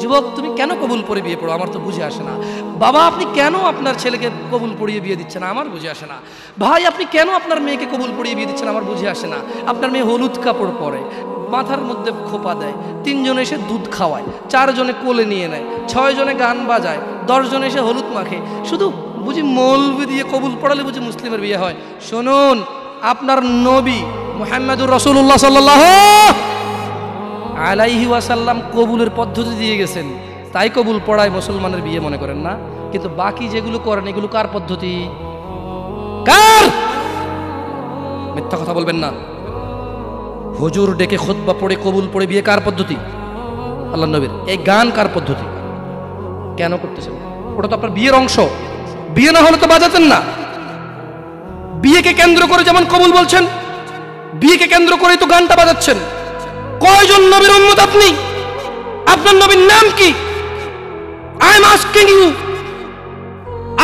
যুবক তুমি কেন কবুল পড়ে বিয়ে পড়ো, আমার তো বুঝে আসে না। বাবা আপনি কেন আপনার ছেলেকে কবুল পড়িয়ে বিয়ে দিচ্ছেন, আমার বুঝে আসে না। ভাই আপনি কেন আপনার মেয়েকে কবুল পড়িয়ে বিয়ে দিচ্ছেন, আমার বুঝে আসে না। আপনার মেয়ে হলুদ কাপড় পরে, মাথার মধ্যে খোপা দেয়, 3 জন এসে দুধ খাওয়ায়, 4 জনে কোলে নিয়ে নেয়, 6 জনে গান বাজায়, 10 জন এসে হলুদ মাখে, শুধু বুঝি মৌলবি দিয়ে কবুল পড়ালে বুঝি মুসলিমের বিয়ে হয়। শুনুন, আপনার নবী মুহাম্মদুর রাসূলুল্লাহ সাল্লাল্লাহু আলাইহি ওয়াসাল্লাম কবুলের পদ্ধতি দিয়ে গেছেন, তাই কবুল পড়ায় মুসলমানের বিয়ে মনে করেন না। কিন্তু বাকি যেগুলো করেন এগুলো কার পদ্ধতি? কার? মিথ্যা কথা বলবেন না। হুজুর ডেকে খুতবা পড়ে কবুল পড়ে বিয়ে কার পদ্ধতি? আল্লাহর নবীর। এই গান কার পদ্ধতি? কেন করতেছেন? ওটা তো আপনার বিয়ের অংশ, বিয়ে না হলে তো বাজাতেন না। বিয়েকে কেন্দ্র করে যেমন কবুল বলছেন, বিয়েকে কেন্দ্র করেই তো গানটা বাজাচ্ছেন। কয়জন নবীর উম্মত আপনি? আপনার নবীর নাম কি? আই এম আস্কিং ইউ,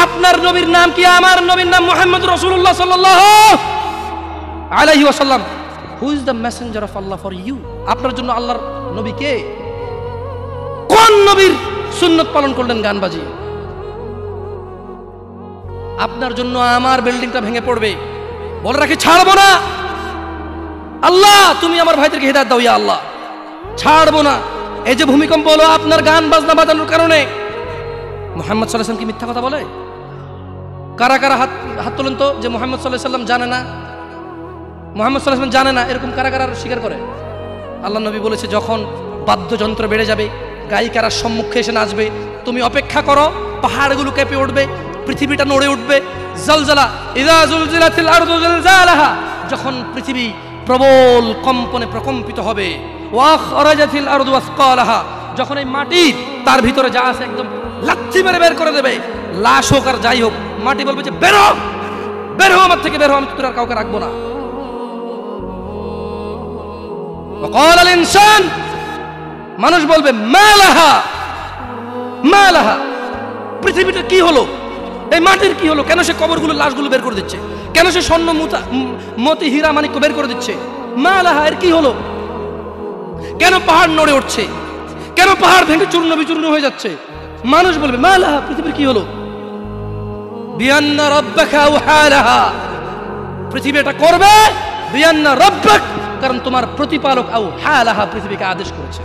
আপনার নবীর নাম কি? আমার নবীর নাম মুহাম্মদ রাসূলুল্লাহ সাল্লাল্লাহু আলাইহি ওয়াসাল্লাম। Who is the messenger of Allah for you? আপনার জন্য আল্লাহর নবী কে? কোন নবীর সুন্নত পালন করলেন গান বাজিয়ে? আপনার জন্য আমার বিল্ডিংটা ভেঙে পড়বে, বলে রাখি ছাড়বো না। আল্লাহ তুমি আমার ভাইদেরকে হিদায়াত দাও ইয়া আল্লাহ, ছাড়বো না। এই যে ভূমিকম্প হলো আপনার গান বাজনা বাজানোর কারণে। মুহাম্মদ সাল্লাল্লাহু আলাইহি ওয়াসাল্লাম কি মিথ্যা কথা বলে? কারা কারা হাত তোলেন তো যে মুহাম্মদ সাল্লাল্লাহু আলাইহি ওয়াসাল্লাম জানে না, মুহাম্মদ সাল্লাল্লাহু আলাইহি ওয়াসাল্লাম জানে না, এরকম কারা কারা স্বীকার করে? আল্লাহ নবী বলেছে যখন বাদ্যযন্ত্র বেড়ে যাবে, গায়িকারা সম্মুখে এসে নাচবে, তুমি অপেক্ষা করো, পাহাড়গুলো কেঁপে উঠবে, পৃথিবীটা নড়ে উঠবে। জালজালা ইযা জুলজিলাতিল আরদু জিলজালাহা, যখন পৃথিবী প্রবল কম্পনে প্রকম্পিত হবে। ওয়া খরাজাতিল আরদু আসকালাহা, যখন এই মাটি তার ভিতরে যা আছে একদম লাথি মেরে বের করে দেবে, লাশ হোক আর যাই হোক, মাটি বলবে যে বেরো, বেরো আমার থেকে, বেরো, আমি তোর আর কাউকে রাখবো না। ওয়া ক্বাল আল ইনসান, মানুষ বলবে মালাহা মালাহা, পৃথিবীটা কি হলো, এই মাটির কি হলো? কেন সে কবরগুলো লাশগুলো বের করে দিচ্ছে? কেন সে স্বর্ণ মতি হীরা মানিক্য বের করে দিচ্ছে? মালাহা, এর কি হলো? কেন পাহাড় নড়ে উঠছে? কেন পাহাড় ভেঙে চূর্ণ বিচূর্ণ হয়ে যাচ্ছে? মানুষ বলবে মালাহা, পৃথিবীর কি হলো? বিআন্না রাব্বাকা আওহালাহা, পৃথিবী এটা করবে। বিআন্না রাব্বাক, কারণ তোমার প্রতিপালক আওহালাহা, পৃথিবীকে আদেশ করেছে।